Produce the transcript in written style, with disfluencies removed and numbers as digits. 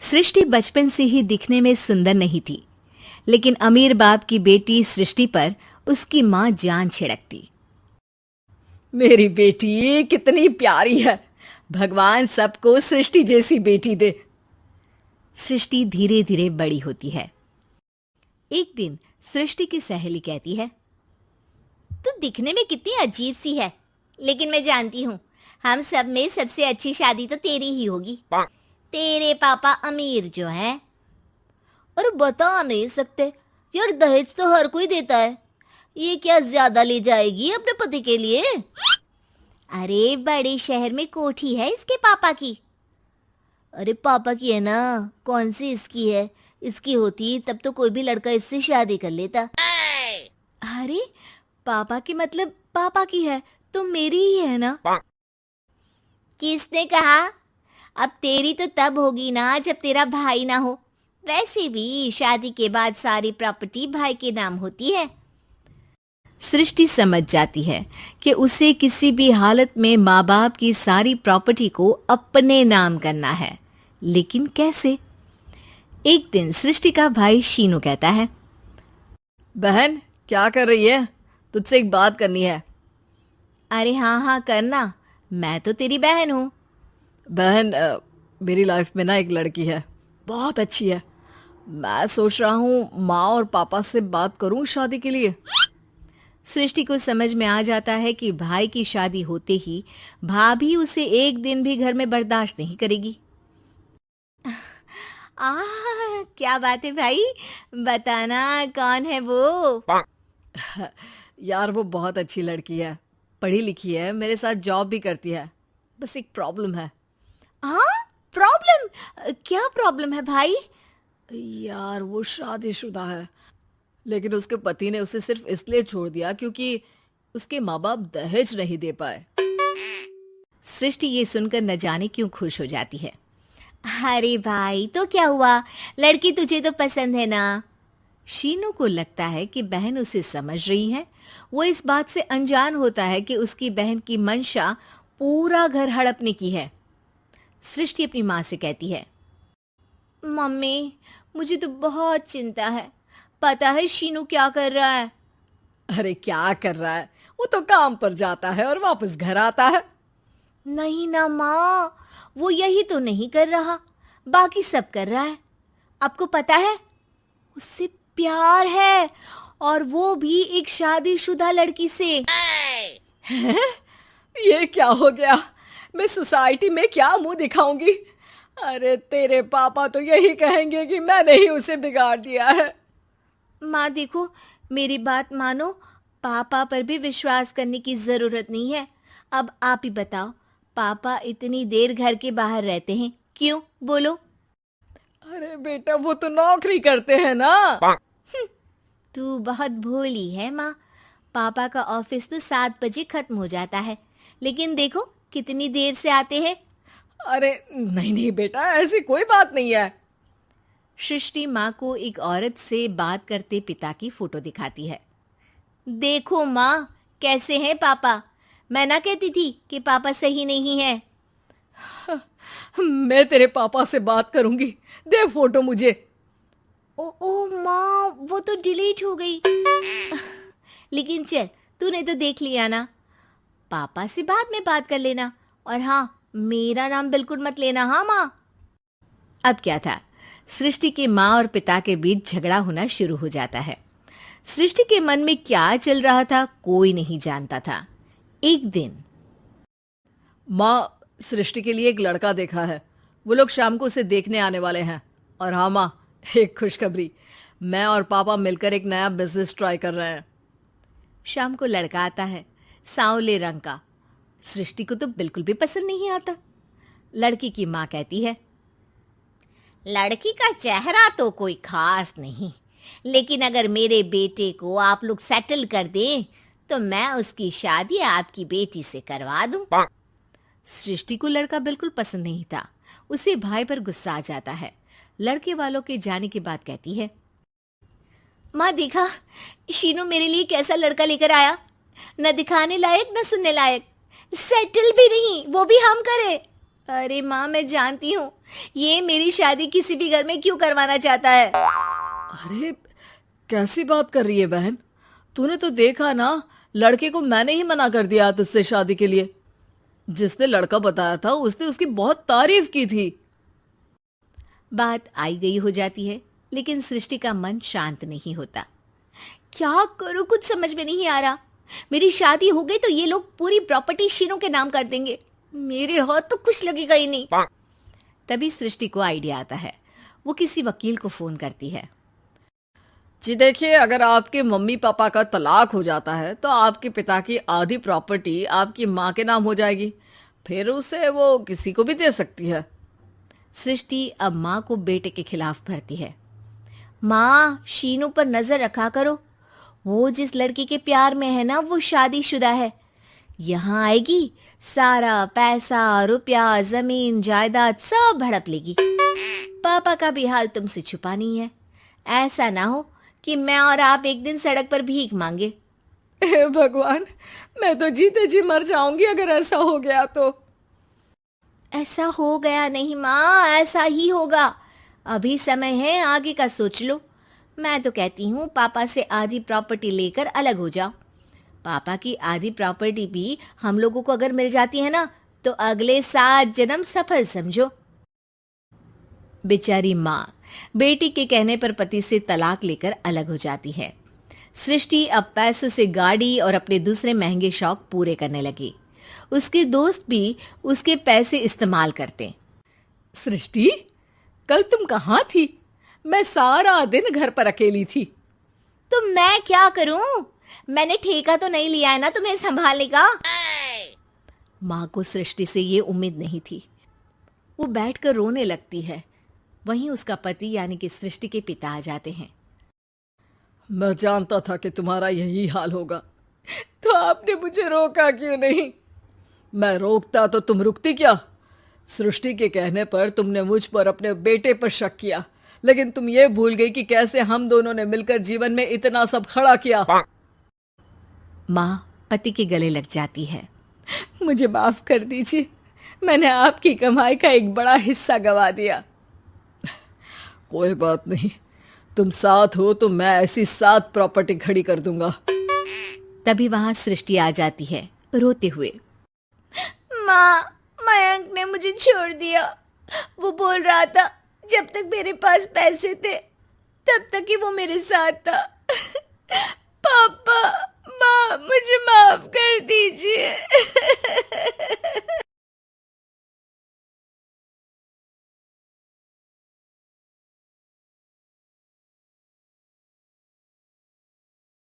सृष्टि बचपन से ही दिखने में सुंदर नहीं थी, लेकिन अमीर बाप की बेटी सृष्टि पर उसकी माँ जान छिड़कती। मेरी बेटी कितनी प्यारी है। भगवान सबको सृष्टि जैसी बेटी दे। सृष्टि धीरे धीरे बड़ी होती है। एक दिन सृष्टि की सहेली कहती है, तू दिखने में कितनी अजीब सी है, लेकिन मैं जानती हूँ हम सब में सबसे अच्छी शादी तो तेरी ही होगी। तेरे पापा अमीर जो हैं। और बता नहीं सकते यार, दहेज तो हर कोई देता है, ये क्या ज्यादा ले जाएगी अपने पति के लिए? अरे बड़े शहर में कोठी है इसके पापा की। अरे पापा की है ना, कौन सी इसकी है? इसकी होती तब तो कोई भी लड़का इससे शादी कर लेता। अरे पापा की मतलब पापा की है तो मेरी ही है ना? किसने कहा? अब तेरी तो तब होगी ना जब तेरा भाई ना हो। वैसे भी शादी के बाद सारी प्रॉपर्टी भाई के नाम होती है। सृष्टि समझ जाती है कि उसे किसी भी हालत में माँ बाप की सारी प्रॉपर्टी को अपने नाम करना है, लेकिन कैसे? एक दिन सृष्टि का भाई शीनू कहता है, बहन क्या कर रही है? तुझसे एक बात करनी है। अरे हाँ हाँ करना, मैं तो तेरी बहन हूँ। बहन मेरी लाइफ में ना एक लड़की है, बहुत अच्छी है। मैं सोच रहा हूँ माँ और पापा से बात करूँ शादी के लिए। सृष्टि को समझ में आ जाता है कि भाई की शादी होते ही भाभी उसे एक दिन भी घर में बर्दाश्त नहीं करेगी। क्या बात है भाई, बताना कौन है वो? यार वो बहुत अच्छी लड़की है, पढ़ी लिखी है, मेरे साथ जॉब भी करती है। बस एक प्रॉब्लम है। प्रॉब्लम? क्या प्रॉब्लम है भाई? यार वो शादीशुदा है, लेकिन उसके पति ने उसे सिर्फ इसलिए छोड़ दिया क्योंकि उसके माँ बाप दहेज नहीं दे पाए। सृष्टि ये सुनकर न जाने क्यों खुश हो जाती है। अरे भाई तो क्या हुआ, लड़की तुझे तो पसंद है ना? शीनू को लगता है कि बहन उसे समझ रही है। वो इस बात से अनजान होता है कि उसकी बहन की मंशा पूरा घर हड़पने की है। सृष्टि अपनी माँ से कहती है, मम्मी मुझे तो बहुत चिंता है। पता है शीनू क्या कर रहा है? अरे क्या कर रहा है? वो तो काम पर जाता है और वापस घर आता है। नहीं ना माँ, वो यही तो नहीं कर रहा, बाकी सब कर रहा है। आपको पता है उससे प्यार है, और वो भी एक शादीशुदा लड़की से। ये क्या हो गया? मैं सोसाइटी में क्या मुंह दिखाऊंगी? अरे तेरे पापा तो यही कहेंगे कि मैंने ही उसे बिगाड़ दिया है। माँ देखो, मेरी बात मानो, पापा पर भी विश्वास करने की जरूरत नहीं है। अब आप ही बताओ, पापा इतनी देर घर के बाहर रहते हैं क्यों? बोलो। अरे बेटा वो तो नौकरी करते हैं ना। तू बहुत भोली है माँ। पापा का ऑफिस तो 7 बजे खत्म हो जाता है, लेकिन देखो कितनी देर से आते हैं। अरे नहीं नहीं बेटा, ऐसी कोई बात नहीं है। सृष्टि माँ को एक औरत से बात करते पिता की फोटो दिखाती है। देखो माँ, कैसे हैं पापा? मैं ना कहती थी कि पापा सही नहीं है। मैं तेरे पापा से बात करूंगी, दे फोटो मुझे। ओ माँ, वो तो डिलीट हो गई। लेकिन चल, तूने तो देख लिया ना। पापा से बाद में बात कर लेना, और हाँ, मेरा नाम बिल्कुल मत लेना। हाँ माँ। अब क्या था, सृष्टि के माँ और पिता के बीच झगड़ा होना शुरू हो जाता है। सृष्टि के मन में क्या चल रहा था कोई नहीं जानता था। एक दिन, माँ सृष्टि के लिए एक लड़का देखा है, वो लोग शाम को उसे देखने आने वाले हैं। और हाँ माँ, एक खुशखबरी, मैं और पापा मिलकर एक नया बिजनेस ट्राई कर रहे हैं। शाम को लड़का आता है, सांवले रंग का। सृष्टि को तो बिल्कुल भी पसंद नहीं आता। लड़की की माँ कहती है, लड़की का चेहरा तो कोई खास नहीं, लेकिन अगर मेरे बेटे को आप लोग सेटल कर दें तो मैं उसकी शादी आपकी बेटी से करवा दूं। सृष्टि को लड़का बिल्कुल पसंद नहीं था। उसे भाई पर गुस्सा आ जाता है। लड़के वालों के जाने के बाद कहती है, माँ देखा, शीनू मेरे लिए कैसा लड़का लेकर आया। न दिखाने लायक न सुनने लायक, सेटल भी नहीं, वो भी हम करे। अरे माँ, मैं जानती हूँ ये मेरी शादी किसी भी घर में क्यों करवाना चाहता है। अरे कैसी बात कर रही है बहन? तूने तो देखा ना, लड़के को मैंने ही मना कर दिया तुझसे शादी के लिए। जिसने लड़का बताया था उसने उसकी बहुत तारीफ की थी। बात आई गई हो जाती है, लेकिन सृष्टि का मन शांत नहीं होता। क्या करूँ, कुछ समझ में नहीं आ रहा। मेरी शादी हो गई तो ये लोग पूरी प्रॉपर्टी शीनू के नाम कर देंगे। मेरे हाथ तो कुछ लगेगा ही नहीं। तभी सृष्टि को आइडिया आता है। वो किसी वकील को फोन करती है। जी देखिए, अगर आपके मम्मी पापा का तलाक हो जाता है तो आपके पिता की आधी प्रॉपर्टी आपकी माँ के नाम हो जाएगी। फिर उसे वो किसी को भी दे सकती है। सृष्टि अब माँ को बेटे के खिलाफ भरती है। माँ, शीनू पर नजर रखा करो। वो जिस लड़की के प्यार में है ना, वो शादीशुदा है। यहाँ आएगी, सारा पैसा, रुपया, जमीन, जायदाद सब हड़प लेगी। पापा का भी हाल तुमसे छुपा नहीं है। ऐसा ना हो कि मैं और आप एक दिन सड़क पर भीख मांगे। हे भगवान, मैं तो जीते जी मर जाऊंगी अगर ऐसा हो गया तो। ऐसा हो गया नहीं माँ, ऐसा ही होगा। अभी समय है, आगे का सोच लो। मैं तो कहती हूँ पापा से आधी प्रॉपर्टी लेकर अलग हो जाओ। पापा की आधी प्रॉपर्टी भी हम लोगों को अगर मिल जाती है ना, तो अगले 7 जन्म सफल समझो। बेचारी माँ बेटी के कहने पर पति से तलाक लेकर अलग हो जाती है। सृष्टि अब पैसों से गाड़ी और अपने दूसरे महंगे शौक पूरे करने लगी। उसके दोस्त भी उसके पैसे इस्तेमाल करते। सृष्टि, कल तुम कहाँ थी? मैं सारा दिन घर पर अकेली थी। तो मैं क्या करूं? मैंने ठेका तो नहीं लिया है ना तुम्हें संभालने का। माँ को सृष्टि से ये उम्मीद नहीं थी। वो बैठकर रोने लगती है। वहीं उसका पति यानी कि सृष्टि के पिता आ जाते हैं। मैं जानता था कि तुम्हारा यही हाल होगा, तो आपने मुझे रोका क्यों नहीं? मैं रोकता तो तुम रुकती क्या? सृष्टि के कहने पर तुमने मुझ पर अपने बेटे पर शक किया, लेकिन तुम ये भूल गई कि कैसे हम दोनों ने मिलकर जीवन में इतना सब खड़ा किया। माँ पति के गले लग जाती है। मुझे माफ कर दीजिए, मैंने आपकी कमाई का एक बड़ा हिस्सा गवा दिया। कोई बात नहीं, तुम साथ हो तो मैं ऐसी 7 प्रॉपर्टी खड़ी कर दूंगा। तभी वहां सृष्टि आ जाती है रोते हुए। माँ, मयंक ने मुझे छोड़ दिया। वो बोल रहा था जब तक मेरे पास पैसे थे तब तक ही वो मेरे साथ था। पापा, माँ, मुझे माफ कर दीजिए।